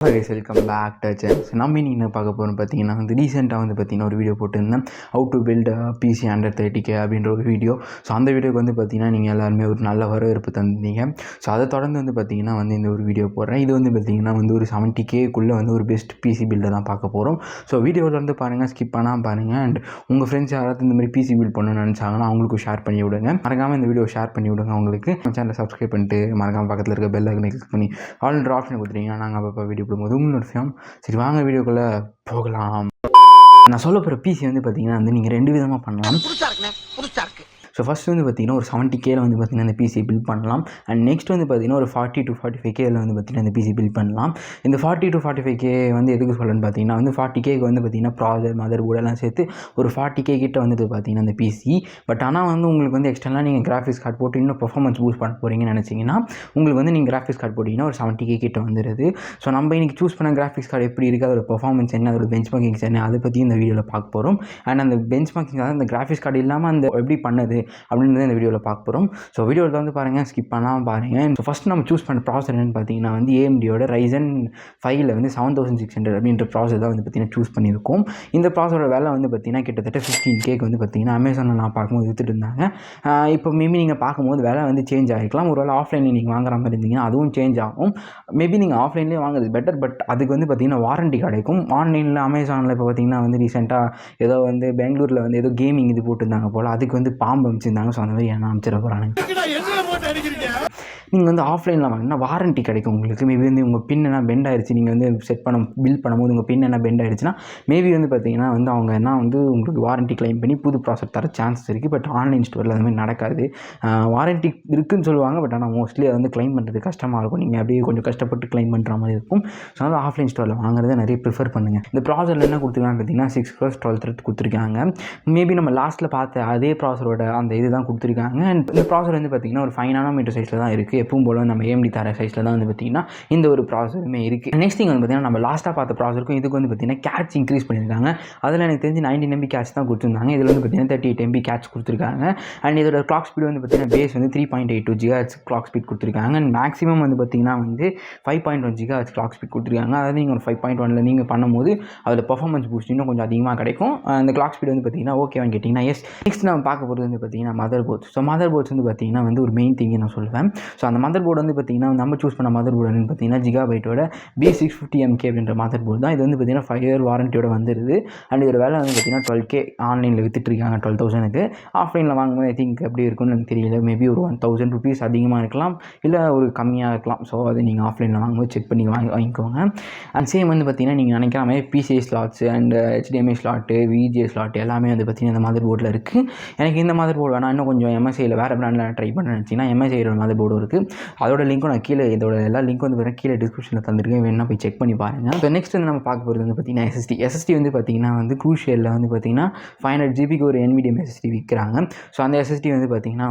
Welcome back to channel. நம்ம இன்னைக்கு என்ன பார்க்க போகிறோம் பார்த்தீங்கன்னா ரீசெண்டாக ஒரு வீடியோ போட்டிருந்தேன், how to build PC under 30K அப்படின்ற ஒரு வீடியோ. ஸோ அந்த வீடியோக்கு பார்த்தீங்கன்னா நீங்கள் எல்லாருமே ஒரு நல்ல வரவேற்பு தந்தீங்க. ஸோ அதை தொடர்ந்து பார்த்தீங்கன்னா இந்த ஒரு வீடியோ போடுறேன். இது பார்த்தீங்கன்னா ஒரு 70Kக்குள்ளே ஒரு பெஸ்ட் பிசி பில்டை தான் பார்க்க போகிறோம். ஸோ வீடியோவில் பாருங்கள், ஸ்கிப் பண்ணாமல் பாருங்கள். அண்ட் உங்கள் ஃப்ரெண்ட்ஸ் யாராவது இந்த மாதிரி பிசி பில்ட் பண்ணணும்னு நினச்சாங்கன்னா அவங்களுக்கு ஷேர் பண்ணி விடுங்க. மறக்காமல் இந்த வீடியோ ஷேர் பண்ணி விடுங்க. அவங்களுக்கு சேனலை சப்ஸ்கிரைப் பண்ணிட்டு மறக்காமல் பக்கத்தில் இருக்க பெல் ஐக்கனை கிளிக் பண்ணி ஆல்ரெடி ஆப்ஷன் கொடுத்துட்டீங்கன்னா நாங்கள் அப்போ வீடியோ போடும்போது உங்களுக்கு விஷயம். சரி, வாங்க வீடியோக்குள்ளே போகலாம். நான் சொல்ல போகிற பிசி பார்த்தீங்கன்னா நீங்கள் 2 விதமாக பண்ணலாம். ஸோ ஃபஸ்ட் பார்த்தீங்கன்னா ஒரு 70Kல பார்த்தீங்கன்னா இந்த பிசி பில்ட் பண்ணலாம். அண்ட் நெக்ஸ்ட் பார்த்தீங்கன்னா ஒரு 40 to 45Kல பார்த்தீங்கன்னா இந்த பிசி பில்ட் பண்ணலாம். இந்த 40 to 45K எதுக்கு சொல்லணும்னு பார்த்தீங்கன்னா 40Kக்கு பார்த்தீங்கன்னா ப்ராசர், மதர் போர்டு எல்லாம் சேர்த்து ஒரு 40K கிட்ட பார்த்தீங்கன்னா இந்த பிசி. பட் ஆனால் உங்களுக்கு எக்ஸ்டர்னலாக நீங்கள் கிராஃபிக்ஸ் கார்டு போட்டு இன்னும் பெர்ஃபார்மன்ஸ் பூஸ்ட் பண்ண போகிறீங்கன்னு நினச்சிங்கன்னா உங்களுக்கு நீங்கள் கிராஃபிக்ஸ் கார்டு போட்டிங்கன்னா ஒரு 70K கிட்ட வந்துடுது. ஸோ நம்ம இன்றைக்கி சூஸ் பண்ண கிராஃபிக்ஸ் கார்டு எப்படி இருக்குது, அதோட பெர்ஃபார்மன்ஸ் என்ன, அதோட பெஞ்ச் மார்க்கிங்ஸ் என்ன, அதை பற்றி இந்த வீடியோவில் பார்க்க போகிறோம். அண்ட் அந்த பெஞ்ச் மார்க்கிங், அதாவது அந்த கிராஃபிக்ஸ் கார்டு இல்லாமல் அந்த எப்படி பண்ணுது அப்படின்றத இந்த வீடியோவில் பார்க்க போகிறோம். ஸோ வீடியோவில் பாருங்கள், ஸ்கிப் பண்ணாமல் பாருங்கள். ஸோ ஃபஸ்ட் நம்ம சூஸ் பண்ண ப்ராசர் என்னென்னு பார்த்தீங்கன்னா AMDயோட Ryzen 5ல 7600 அப்படின்ற ப்ராசர் தான் பார்த்தீங்கன்னா சூஸ் பண்ணியிருக்கோம். இந்த ப்ராசரோட விலை பார்த்தீங்கன்னா கிட்டத்தட்ட 15Kக்கு பார்த்தீங்கன்னா அமேசானில் நான் பார்க்கும்போது விற்றுட்டு இருந்தாங்க. இப்போ மேபி நீங்கள் பார்க்கும்போது விலை சேஞ்ச் ஆகிக்கலாம். ஒரு வேளை ஆஃப்லைனில் நீங்கள் வாங்குற மாதிரி இருந்தீங்கன்னா அதுவும் சேஞ்ச் ஆகும். மேபி நீங்கள் ஆஃப்லைன்லேயே வாங்குறது பெட்டர். பட் அதுக்கு பார்த்தீங்கன்னா வாரண்டி கிடைக்கும். ஆன்லைனில் அமேசானில் இப்போ பார்த்தீங்கன்னா ரீசெண்டாக ஏதோ பெங்களூரில் ஏதோ கேமிங் இது போட்டுருந்தாங்க போல், அதுக்கு பாம்பு அமைச்சிருந்தாங்க. ஸோ அந்த மாதிரி என்ன அமைச்சிட போகிறாங்க. நீங்கள் ஆஃப்லைனில் வாங்கினா வாரண்ட்டி கிடைக்கும் உங்களுக்கு. மேபி உங்கள் பின் என்ன பெண்ட் ஆகிடுச்சு, நீங்கள் செட் பண்ண பில்ட் பண்ணும்போது உங்கள் பின் என்ன பெண்ட் ஆகிடுச்சுன்னா மேபி பார்த்தீங்கன்னா அவங்க என்ன உங்களுக்கு வாரண்ட்டி கிளைம் பண்ணி புது ப்ராசர் தர சான்ஸ் இருக்குது. பட் ஆன்லைன் ஸ்டோரில் அது மாதிரி நடக்காது. வாரண்ட்டி இருக்குதுன்னு சொல்லுவாங்க. பட் ஆனால் மோஸ்ட்லி அதை கிளைம் பண்ணுறது கஷ்டமாக இருக்கும். நீங்கள் அப்படியே கொஞ்சம் கஷ்டப்பட்டு கிளைம் பண்ணுற மாதிரி இருக்கும். ஸோ அதனால் ஆஃப்லைன் ஸ்டோரில் வாங்குறதை நிறைய ப்ரிஃபர் பண்ணுங்கள். இந்த ப்ராசரில் என்ன கொடுத்துருக்காங்க பார்த்தீங்கன்னா 6 core 12 thread கொடுத்துருக்காங்க. மேபி நம்ம லாஸ்ட்டில் பார்த்த அதே ப்ராசரோட அந்த இது தான் கொடுத்துருக்காங்க. அண்ட் இந்த ப்ராசர் பார்த்தீங்கன்னா ஒரு 5 nm சைஸில் தான் இருக்குது. எப்பவும் போல் நம்ம AMD தர சைஸில் தான் பார்த்தீங்கன்னா இந்த ஒரு ப்ராசருமே இருக்குது. நெக்ஸ்ட் திங் பார்த்தீங்கன்னா நம்ம லாஸ்ட்டாக பார்த்த ப்ராசருக்கும் இதுக்கு பார்த்தீங்கன்னா கேட்ச் இன்க்ரீஸ் பண்ணியிருக்காங்க. அதில் எனக்கு தெரிஞ்சு 19 MB கேட்ச் தான் கொடுத்துருந்தாங்க. இதில் பார்த்தீங்கன்னா 38 MB கேட்ச் கொடுத்துருக்காங்க. அண்ட் இதோட கிளாக் ஸ்பீடு பார்த்தீங்கன்னா பேஸ் 3.82 GHz கிளாக் ஸ்பீட் கொடுத்துருக்காங்க. அண்ட் மேக்ஸிமம் பார்த்தீங்கன்னா 5.1 GHz கிளாக் ஸ்பீட் கொடுத்துருக்காங்க. அதாவது நீங்கள் ஒரு 5.1ல் நீங்கள் பண்ணும்போது அதில் பர்ஃபார்மன்ஸ் பூஸ்ட் இன்னும் கொஞ்சம் அதிகமாக கிடைக்கும். அந்த கிளாக் ஸ்பீடு பார்த்தீங்கன்னா ஓகேவான்னு கேட்டிங்கன்னா எஸ். நெக்ஸ்ட் நம்ம பார்க்க போகிறது பார்த்தீங்கன்னா motherboards. So motherboards பார்த்தீங்கன்னா ஒரு மெயின் திங் நான் சொல்லுவேன். ஸோ அந்த மதர் போர்டு பார்த்தீங்கன்னா நம்ம சூஸ் பண்ண மதர் போர்டு பார்த்தீங்கன்னா Gigabyteோட B650MK அப்படின்ற மதர் போர்டு தான். இது பார்த்தீங்கன்னா 5 year வாரண்டியோட வந்துடுது. அண்ட் இதோட வேலை பார்த்தீங்கன்னா 12K ஆன்லைனில் விற்றுட்ருக்காங்க. 12,000க்கு. ஆஃப்லைனில் வாங்கும்போது ஐ திங்க் எப்படி இருக்குன்னு எனக்கு தெரியல. மேபி ஒரு 1000 rupees அதிகமாக இருக்கலாம், இல்லை ஒரு கம்மியாக இருக்கலாம். ஸோ அது நீங்கள் ஆஃப்லைனில் வாங்கும்போது செக் பண்ணி வாங்கிக்கோங்க. அண்ட் சேம் பார்த்தீங்கன்னா நீங்கள் நினைக்கிற மாதிரி PCI slots and HDMI slot, VGA slot எல்லாமே பார்த்தீங்கன்னா இந்த மதர் போர்டில் இருக்குது. எனக்கு இந்த மதர் போர்டு வேணால் இன்னும் கொஞ்சம் MSIயில் வேறு பிராண்டில் ட்ரை பண்ண நினச்சிங்கன்னா MSIயோட மதர் போர்டு இருக்குது. அதோட லிங்க்கும் நான் கீழே, இதோட எல்லா லிங்க்கும் பார்த்தீங்கன்னா கீழே டிஸ்கிரிப்ஷனில் தந்துருக்கேன். வேணா போய் செக் பண்ணி பாருங்கள். இப்போ நெக்ஸ்ட் நம்ம பார்க்க போகிறது பார்த்தீங்கன்னா SSD பார்த்தீங்கன்னா Crucialல பார்த்தீங்கன்னா 500 GBக்கு ஒரு NVIDIA SSD விற்கிறாங்க. ஸோ அந்த SSD பார்த்தீங்கன்னா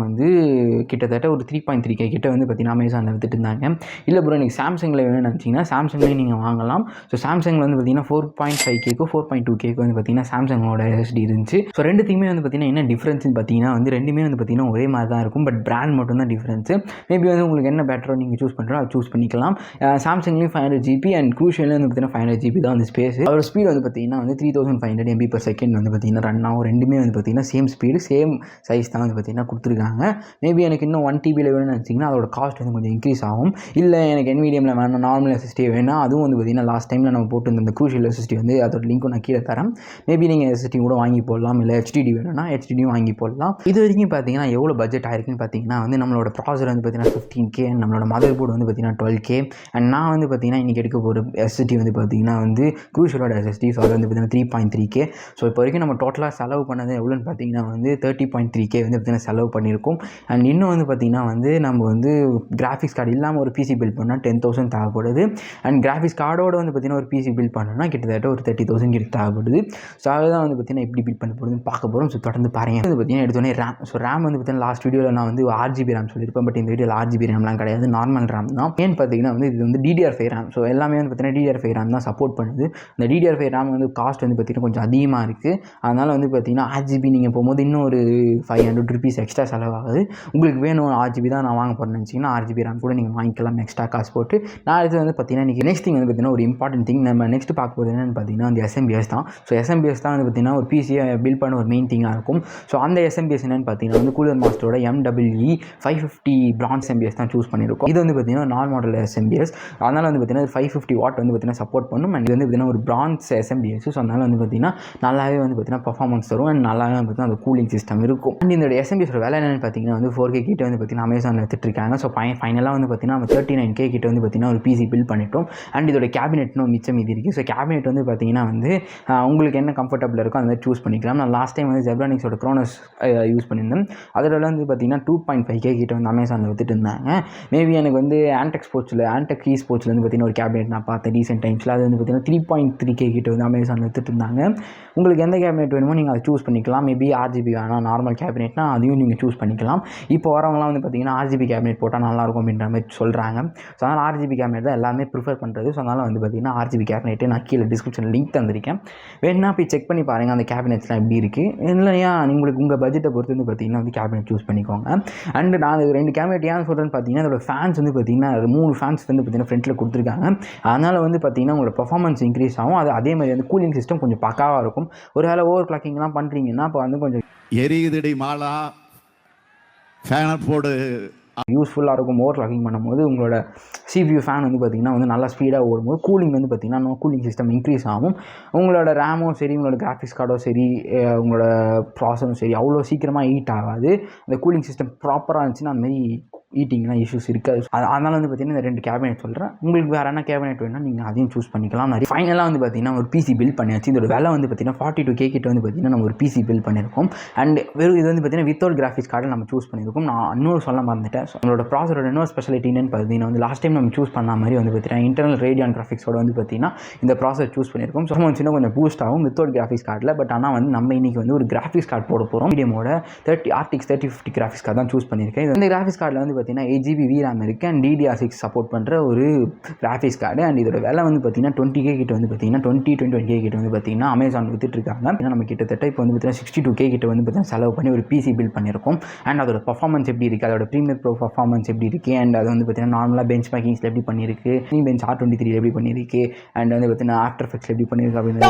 கிட்டத்தட்ட ஒரு 3.3K கிட்ட பார்த்தீங்கன்னா அமேசானில் விற்றுட்டு இருந்தாங்க. இல்லை ப்ரோ எனக்கு சாம்சங்கில் வேணும்னு நினச்சிங்கன்னா சாம்சங்லேயும் நீங்கள் வாங்கலாம். ஸோ சாம்சங்கில் பார்த்தீங்கன்னா 4.5Kக்கு 4.2Kக்கு பார்த்தீங்கன்னா சாம்சங்கோட SSD இருந்துச்சு. ஸோ ரெண்டுத்தையுமே பார்த்தீங்கன்னா என்ன டிஃப்ரென்ஸ்னு பார்த்தீங்கன்னா ரெண்டுமே பார்த்தீங்கன்னா ஒரே மாதிரி தான் இருக்கும். பட் பிராண்ட் மட்டும் தான் டிஃப்ரென்ஸு. மேபி உங்களுக்கு என்ன பெட்டரோ நீங்கள் சூஸ் பண்ணுறோம் அதை சூஸ் பண்ணிக்கலாம். சாம்சங்லேயும் 500 GB அண்ட் Crucialலையும் பார்த்தீங்கன்னா 500 GB தான் அந்த ஸ்பேஸ். அதோட ஸ்பீடு பார்த்தீங்கன்னா 3500 MB/s பார்த்தீங்கன்னா ரன் ஆகும். ரெண்டுமே பார்த்தீங்கன்னா சேம் ஸ்பீடு, சேம் சைஸ் தான் பார்த்தீங்கன்னா கொடுத்துருக்காங்க. மேபி எனக்கு இன்னும் 1 TBயில் வேணும்னு நினச்சிங்கன்னா அதோட காஸ்ட் கொஞ்சம் இன்க்ரீஸ் ஆகும். இல்லை எனக்கு NVIDIAவில் வேணும், நார்மல் SSD வேணும், அதுவும் பார்த்தீங்கன்னா லாஸ்ட் டைமில் நம்ம போட்டு இந்த Crucial SSD அதோட லிங்க்கும் நான் கீழே தரேன். மேபி நீங்கள் SSD கூட வாங்கி போடலாம். இல்லை HDD வேணும்னா HDDயும் வாங்கி போடலாம். இது வரைக்கும் பார்த்தீங்கன்னா எவ்வளோ பட்ஜெட் ஆயிருக்குன்னு பார்த்தீங்கன்னா நம்மளோட ப்ராசர் பார்த்தீங்கன்னா 15K, நம்மளோட மதர் போர்டு பார்த்தீங்கன்னா 12K. அண்ட் நான் பார்த்தீங்கன்னா இன்றைக்கி எடுக்க போகிற SSD பார்த்தீங்கன்னா Crucialோட SSD. ஸோ அது பார்த்தீங்கன்னா 3.3K. ஸோ இப்போ வரைக்கும் நம்ம டோட்டலாக செலவு பண்ணது எவ்வளோன்னு பார்த்தீங்கன்னா 30.3K பார்த்தீங்கன்னா செலவு பண்ணியிருக்கோம். அண்ட் இன்னும் பார்த்தீங்கன்னா நம்ம கிராஃபிக்ஸ் கார்டு இல்லாமல் ஒரு PC பில்ட் பண்ணால் 10,000 தேவைப்படுது. அண்ட் கிராஃபிக்ஸ் கார்டோட பார்த்தீங்கன்னா ஒரு PC பில்ட் பண்ணோன்னா கிட்டத்தட்ட ஒரு 30,000 கிட்ட தேவைப்படுது. ஸோ அதுதான் பார்த்தீங்கன்னா எப்படி பில்ட் பண்ண போகிறதுன்னு பார்க்க போகிறோம். ஸோ தொடர்ந்து பாருங்கள். பார்த்தீங்கன்னா எடுத்தோடனே RAM. ஸோ RAM பார்த்தீங்கன்னா லாஸ்ட் வீடியோவில் நான் RGB RAM சொல்லியிருப்பேன். பட் இந்த வீடியோவில் RGB ரேம்லாம் கிடையாது, நார்மல் ரேம் தான். ஏன்னு பார்த்தீங்கன்னா வந்து இது வந்து DDR5 ரேம். ஸோ எல்லாமே வந்து பார்த்தீங்கன்னா DDR5 ரேம் தான் சப்போர்ட் பண்ணுது. இந்த DDR5 ரேம் வந்து காஸ்ட் வந்து பார்த்தீங்கன்னா கொஞ்சம் அதிகமாக இருக்குது. அதனால் வந்து பார்த்தீங்கன்னா RGB நீங்கள் போகும்போது இன்னும் ஒரு ₹500 எக்ஸ்ட்ரா செலவாகுது. உங்களுக்கு வேணும் RGB தான் நான் வாங்க போகிறேன்னு நினச்சிங்கன்னா RGB ரேம் கூட நீங்கள் வாங்கிக்கலாம் எக்ஸ்ட்ரா காசு போட்டு. நான் இது வந்து பார்த்தீங்கன்னா இன்றைக்கி நெக்ஸ்ட் திங் வந்து பார்த்தீங்கன்னா ஒரு இம்பார்ட்டன்ட் திங் நம்ம நெக்ஸ்ட் பார்க்க போகிறது என்னென்னு பார்த்தீங்கன்னா அந்த SMBS தான். ஸோ SMBS தான் வந்து பார்த்தீங்கன்னா ஒரு பிசியை பில்ட் பண்ண ஒரு மெயின் திங்காக இருக்கும். ஸோ அந்த SMBS என்னென்னு பார்த்தீங்கன்னா வந்து கூலர் மாஸ்டரோட MWE 550 பிராண்ட் SMBS தான் சூஸ் பண்ணியிருக்கோம். இது வந்து பார்த்தீங்கன்னா நார்மல் மாடல் SMBS. அதனால் வந்து பார்த்தீங்கன்னா 550 வாட் வந்து பார்த்தீங்கன்னா சப்போர்ட் பண்ணும். அண்ட் இது வந்து பார்த்தீங்கன்னா ஒரு பிராண்ட் SMBS. ஸோ அதனால் வந்து பார்த்தீங்கன்னா நல்லாவே வந்து பார்த்தீங்கன்னா பர்ஃபார்மன்ஸ் தரும் அண்ட் நல்லாவே வந்து பார்த்தீங்கன்னா அந்த கூலிங் சிஸ்டம் இருக்கும். அண்ட் இந்த SMBS விலை என்னென்னு பார்த்தீங்கன்னா வந்து 4K கிட்ட வந்து பார்த்தீங்கன்னா அமேசானில் எடுத்துகிட்ருக்காங்க. ஸோ ஃபைனலாக வந்து பார்த்தீங்கன்னா நம்ம 39K கிட்ட வந்து பார்த்தீங்கன்னா ஒரு PC பில்ட் பண்ணிட்டோம். அண்ட் இதோட கேபினெட்னும் மிச்சம் இது இருக்குது. ஸோ கேபினெட் வந்து பார்த்தீங்கன்னா வந்து உங்களுக்கு என்ன கம்ஃபர்டபுளாக இருக்கோ அந்த மாதிரி சூஸ் பண்ணிக்கலாம். நான் லாஸ்ட் டைம் வந்து ஜெப்ரானிக்ஸோட க்ரோனஸ் யூஸ் பண்ணியிருந்தேன். அதோட வந்து பார்த்தீங்கன்னா 2.5K கிட்ட வந்து அமேசானில் வித்துட்டு இருந்தாங்க. மேபி எனக்கு வந்து ஆன்டெக் ஸ்போர்ட்ஸில் வந்து பார்த்தீங்கன்னா ஒரு கேபினெட் நான் பார்த்தேன் ரீசெண்ட் டைம்ஸில். அது வந்து பார்த்தீங்கன்னா 3.3K கிட்ட வந்து அமேசானில் வித்துட்டு இருந்தாங்க. உங்களுக்கு எந்த கேபினெட் வேணுமோ நீங்கள் அதை சூஸ் பண்ணிக்கலாம். மேபி RGB வேணாம், நார்மல் கேபினெட்னா அதையும் நீங்கள் சூஸ் பண்ணிக்கலாம். இப்போ வரவங்களாம் வந்து பார்த்தீங்கன்னா RGB கேபினெட் போட்டால் நல்லாயிருக்கும் அப்படின்ற மாதிரி சொல்கிறாங்க. ஸோ அதனால் RGB கேபினெட் தான் எல்லாமே ப்ரிஃபர் பண்ணுறது. ஸோ அதனால் வந்து பார்த்தீங்கன்னா RGB கேபினெட்டு நான் கீழே டிஸ்கிரிப்ஷனில் லிங்க் தந்திருக்கேன். வேணுன்னா போய் செக் பண்ணி பாருங்கள் அந்த கேபினெட்ஸ்லாம் எப்படி இருக்குது. இல்லையா உங்களுக்கு உங்கள் பட்ஜெட்டை பொறுத்து வந்து பார்த்தீங்கன்னா வந்து கேபினெட் சூஸ் பண்ணிக்கோங்க. அண்ட் நான் 2 கேபினெட் ஏன் சொல்கிறேன்னு பார்த்தீங்கன்னா அதோட ஃபேன்ஸ் வந்து பார்த்தீங்கன்னா 3 ஃபேன்ஸ் வந்து பார்த்தீங்கன்னா ஃப்ரண்ட்டில் கொடுத்துருக்காங்க. அதனால் வந்து பார்த்தீங்கன்னா உங்களோட பர்ஃபார்மன்ஸ் இன்க்ரீஸ் ஆகும். அதே மாதிரி வந்து கூலிங் சிஸ்டம் கொஞ்சம் பக்காவாக இருக்கும். ஒரு வேளை ஓவர் கிளாக்கிங்லாம் பண்ணுறீங்கன்னா இப்போ வந்து கொஞ்சம் எரியுதடி மாலா ஃபேனை போடு யூஸ்ஃபுல்லாக இருக்கும். ஓவர் கிளாக்கிங் பண்ணும்போது உங்களோட CPU ஃபேன் வந்து பார்த்திங்கன்னா வந்து நல்லா ஸ்பீடாக ஓடும்போது கூலிங் வந்து பார்த்திங்கன்னா கூலிங் சிஸ்டம் இன்க்ரீஸ் ஆகும். உங்களோட ரேமும் சரி, உங்களோட கிராஃபிக்ஸ் கார்டும் சரி, உங்களோட ப்ராசஸரும் சரி அவ்வளோ சீக்கிரமாக ஹீட் ஆகாது. அந்த கூலிங் சிஸ்டம் ப்ராப்பராக இருந்துச்சுன்னா அந்தமாதிரி ஈட்டிங்லாம் இஷ்யூஸ் இருக்காது. அதனால் வந்து பார்த்திங்கன்னா இந்த 2 கேபினெட் சொல்கிறேன். உங்களுக்கு வேறு என்ன கேபினெட் வேணும்னா நீங்கள் அதையும் சூஸ் பண்ணிக்கலாம். நிறைய ஃபைனலாக வந்து பார்த்திங்கன்னா ஒரு PC பில்ட் பண்ணியாச்சு. இதோட விலை வந்து பார்த்திங்கன்னா 42K கிட்ட வந்து பார்த்திங்கன்னா நம்ம ஒரு PC பில்ட் பண்ணியிருக்கோம். அண்ட் வெறும் இது வந்து பார்த்திங்கன்னா வித்தவுட் கிராஃபிக்ஸ் கார்டு நம்ம சூஸ் பண்ணியிருக்கோம். நான் இன்னொரு சொல்ல மறந்துட்டேன். ஸோ நம்மளோட ப்ராசரோட இன்னொரு ஸ்பெஷாலிட்டி என்னன்னு பார்த்தீங்கன்னா வந்து லாஸ்ட் டைம் நம்ம சூஸ் பண்ண மாதிரி வந்து பார்த்திங்கன்னா இன்டர்னல் ரேடியான் கிராஃபிக்ஸோட வந்து பார்த்திங்கன்னா இந்த ப்ராசர் சூஸ் பண்ணியிருக்கோம். ஸோ நம்ம சின்ன கொஞ்சம் பூஸ்ட் ஆகும் வித்தவுட் கிராஃபிக்ஸ் கார்டில். பட் ஆனால் வந்து நம்ம இன்றைக்கி வந்து ஒரு கிராஃபிக்ஸ் கார்டு போட போகிறோம். மீடியமோட RTX 3050 கிராஃபிக்ஸ் கார்டு தான் சூஸ் பண்ணியிருக்கேன். இந்த கிராஃபிக்ஸ் கார்டில் வந்து பார்த்திங்கன்னா 8GB RAM இருக்குது அண்ட் DDR6 சப்போர்ட் பண்ணுற ஒரு கிராஃபிக்ஸ் கார்டு. அண்ட் இதோட விலை வந்து பார்த்திங்கன்னா 20K கிட்ட வந்து பார்த்திங்கன்னா 21K கிட்ட வந்து பார்த்திங்கன்னா அமேசான் வித்துட்ருக்காங்க. ஏன்னா நம்ம கிட்டத்தட்ட இப்போ வந்து பார்த்திங்கன்னா 62K கிட்ட வந்து பார்த்திங்கன்னா செலவு பண்ணி ஒரு PC பில்ட் பண்ணியிருக்கோம். அண்ட் அதோட பர்ஃபார்மன்ஸ் எப்படி இருக்குது, அதோட ப்ரீமியர் ப்ரோ பர்ஃபார்மன்ஸ் எப்படி இருக்குது, அண்ட் அது வந்து பார்த்திங்கன்னா நார்மலாக பெஞ்ச் மேக்கிங்ஸில் எப்படி பண்ணியிருக்கு, பெஞ்ச் R23 எப்படி பண்ணியிருக்கு, அண்ட் வந்து பார்த்திங்கன்னா ஆஃப்டர் எஃபெக்ட்ஸ் எப்படி பண்ணியிருக்கு அப்படின்றது